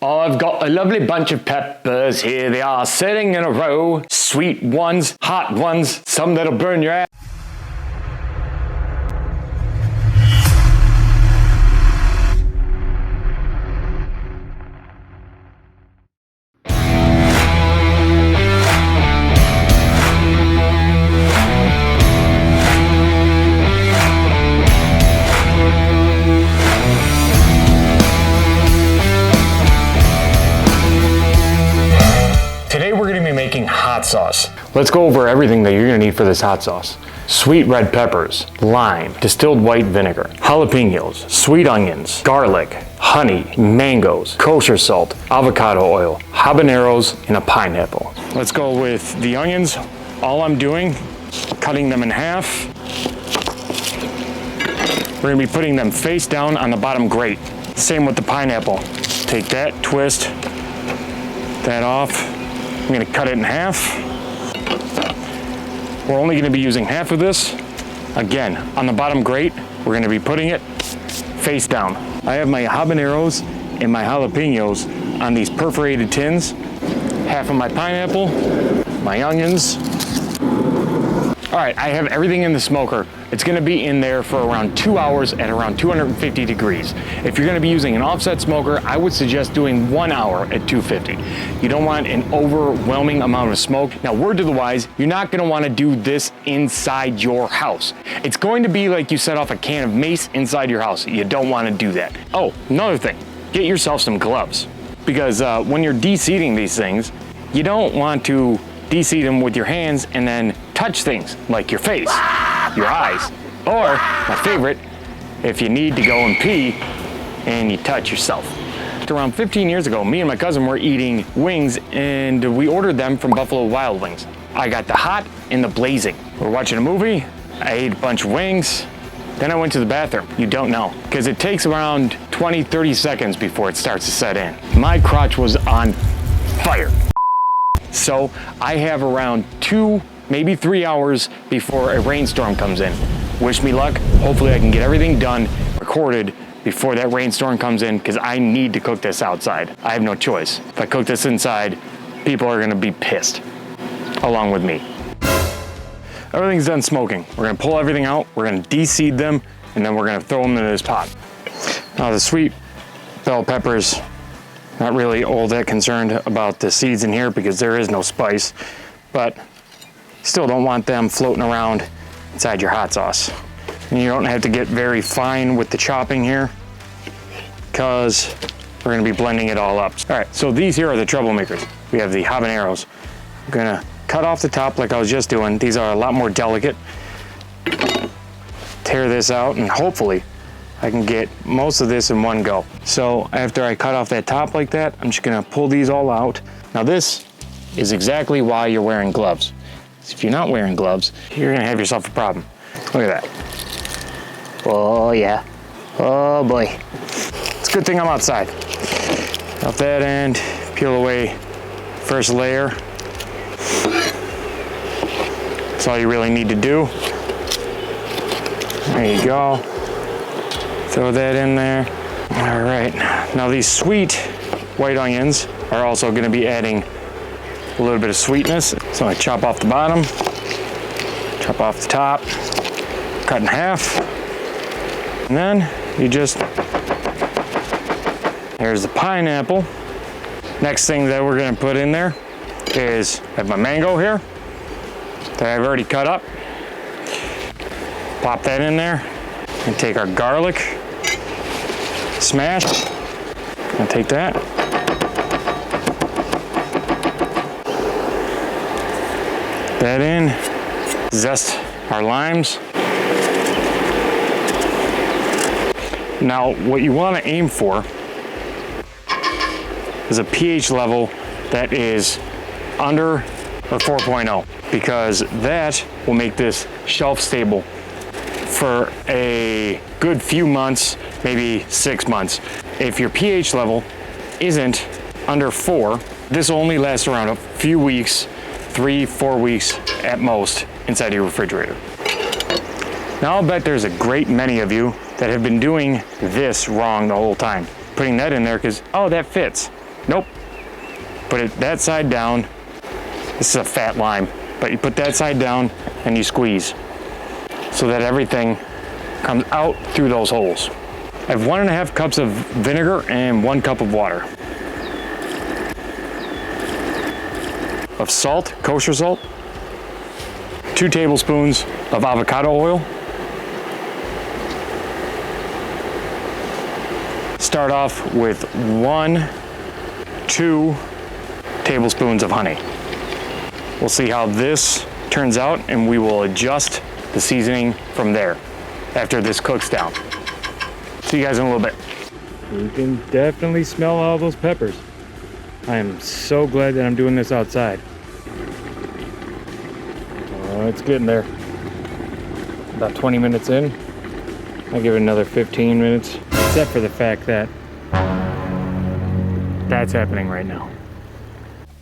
Oh, I've got a lovely bunch of peppers here. They are sitting in a row. Sweet ones, hot ones, some that'll burn your ass. Today we're going to be making hot sauce. Let's go over everything that you're going to need for this hot sauce. Sweet red peppers, lime, distilled white vinegar, jalapeños, sweet onions, garlic, honey, mangoes, kosher salt, avocado oil, habaneros, and a pineapple. Let's go with the onions. All I'm doing, cutting them in half. We're going to be putting them face down on the bottom grate. Same with the pineapple. Take that, twist that off. I'm going to cut it in half. We're only going to be using half of this. Again, on the bottom grate, we're going to be putting it face down. I have my habaneros and my jalapeños on these perforated tins. Half of my pineapple, my onions. All right, I have everything in the smoker. It's going to be in there for around 2 hours at around 250 degrees. If you're going to be using an offset smoker, I would suggest doing 1 hour at 250. You don't want an overwhelming amount of smoke. Now, word to the wise, you're not going to want to do this inside your house. It's going to be like you set off a can of mace inside your house. You don't want to do that. Oh, another thing, get yourself some gloves, because when you're de-seeding these things, you don't want to de-seed them with your hands and then touch things like your face, your eyes, or my favorite, if you need to go and pee and you touch yourself. Around 15 years ago, me and my cousin were eating wings and we ordered them from Buffalo Wild Wings. I got the hot and the blazing. We're watching a movie, I ate a bunch of wings, then I went to the bathroom. You don't know, because it takes around 20-30 seconds before it starts to set in. My crotch was on fire. So I have around 2, maybe 3 hours before a rainstorm comes in. Wish me luck. Hopefully I can get everything done, recorded before that rainstorm comes in, because I need to cook this outside. I have no choice. If I cook this inside, people are gonna be pissed, along with me. Everything's done smoking. We're gonna pull everything out, we're gonna de-seed them, and then we're gonna throw them into this pot. Now the sweet bell peppers, not really all that concerned about the seeds in here because there is no spice, but still don't want them floating around inside your hot sauce. And you don't have to get very fine with the chopping here because we're gonna be blending it all up. All right, so these here are the troublemakers. We have the habaneros. I'm gonna cut off the top like I was just doing. These are a lot more delicate. Tear this out and hopefully I can get most of this in one go. So after I cut off that top like that, I'm just gonna pull these all out. Now this is exactly why you're wearing gloves. If you're not wearing gloves, you're gonna have yourself a problem. Look at that. Oh yeah, oh boy. It's a good thing I'm outside. Off that end, peel away first layer. That's all you really need to do. There you go. Throw that in there. All right, now these sweet white onions are also gonna be adding a little bit of sweetness. So I chop off the bottom, chop off the top, cut in half, and then you just, there's the pineapple. Next thing that we're gonna put in there is, I have my mango here that I've already cut up. Pop that in there and take our garlic, smash, and take that. That in, zest our limes. Now, what you want to aim for is a pH level that is under or 4.0, because that will make this shelf stable for a good few months, maybe 6 months. If your pH level isn't under 4, this will only last around a few weeks, 3-4 weeks at most inside your refrigerator. Now I'll bet there's a great many of you that have been doing this wrong the whole time. Putting that in there because, oh, that fits. Nope. Put it that side down. This is a fat lime, but you put that side down and you squeeze so that everything comes out through those holes. I have 1.5 cups of vinegar and 1 cup of water. Of salt, kosher salt. 2 tablespoons of avocado oil. Start off with 2 tablespoons of honey. We'll see how this turns out and we will adjust the seasoning from there after this cooks down. See you guys in a little bit. You can definitely smell all those peppers. I am so glad that I'm doing this outside. Oh, it's getting there. About 20 minutes in. I'll give it another 15 minutes, except for the fact that that's happening right now.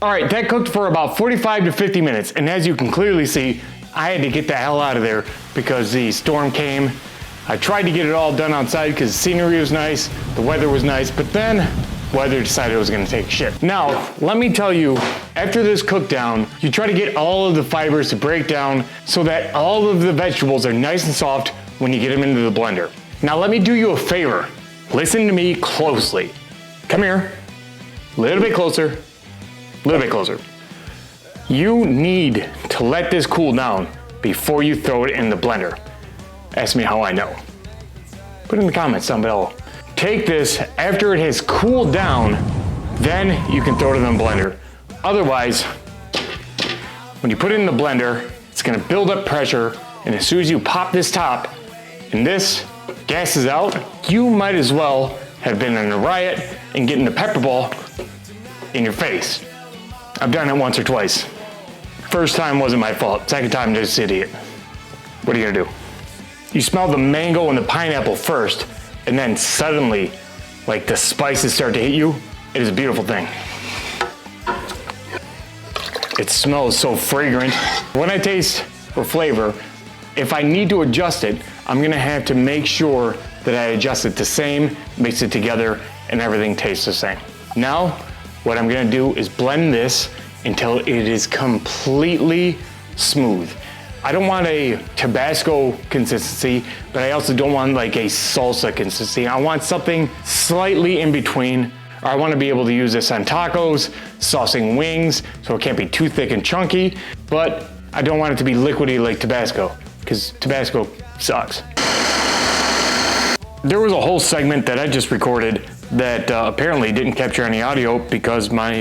All right, that cooked for about 45 to 50 minutes. And as you can clearly see, I had to get the hell out of there because the storm came. I tried to get it all done outside because the scenery was nice, the weather was nice, but then weather decided it was gonna take shit. Now, let me tell you, after this cook down, you try to get all of the fibers to break down so that all of the vegetables are nice and soft when you get them into the blender. Now let me do you a favor. Listen to me closely. Come here, a little bit closer, a little bit closer. You need to let this cool down before you throw it in the blender. Ask me how I know. Put in the comments down below. Take this after it has cooled down, then you can throw it in the blender. Otherwise, when you put it in the blender, it's gonna build up pressure, and as soon as you pop this top and this gas is out, you might as well have been in a riot and getting a pepper ball in your face. I've done it once or twice. First time wasn't my fault. Second time, just idiot. What are you gonna do? You smell the mango and the pineapple first, and then suddenly, like the spices start to hit you. It is a beautiful thing. It smells so fragrant. When I taste for flavor, if I need to adjust it, I'm gonna have to make sure that I adjust it the same, mix it together, and everything tastes the same. Now, what I'm gonna do is blend this until it is completely smooth. I don't want a Tabasco consistency, but I also don't want like a salsa consistency. I want something slightly in between, or I want to be able to use this on tacos, saucing wings, so it can't be too thick and chunky, but I don't want it to be liquidy like Tabasco, because Tabasco sucks. There was a whole segment that I just recorded that apparently didn't capture any audio because my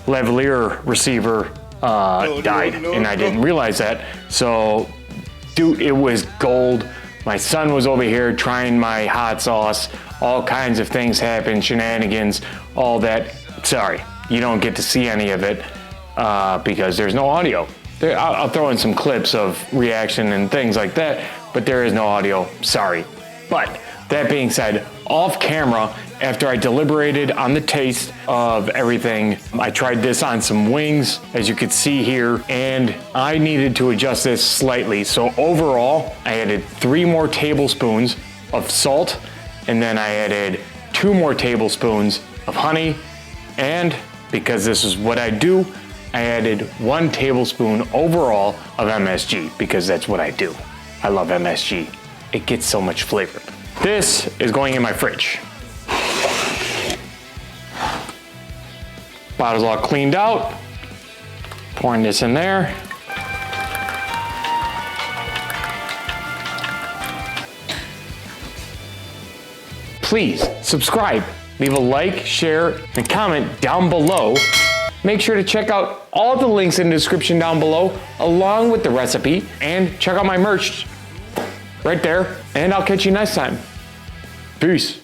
lavalier receiver died, and I didn't realize that. So, dude, it was gold. My son was over here trying my hot sauce. All kinds of things happened, shenanigans, all that. Sorry, you don't get to see any of it because there's no audio. I'll throw in some clips of reaction and things like that, but there is no audio. Sorry. But that being said, off camera, after I deliberated on the taste of everything, I tried this on some wings, as you could see here, and I needed to adjust this slightly. So overall, I added 3 more tablespoons of salt, and then I added 2 more tablespoons of honey, and because this is what I do, I added 1 tablespoon overall of MSG, because that's what I do. I love MSG. It gets so much flavor. This is going in my fridge. Bottle's all cleaned out. Pouring this in there. Please subscribe, leave a like, share, and comment down below. Make sure to check out all the links in the description down below, along with the recipe, and check out my merch right there. And I'll catch you next time. Peace.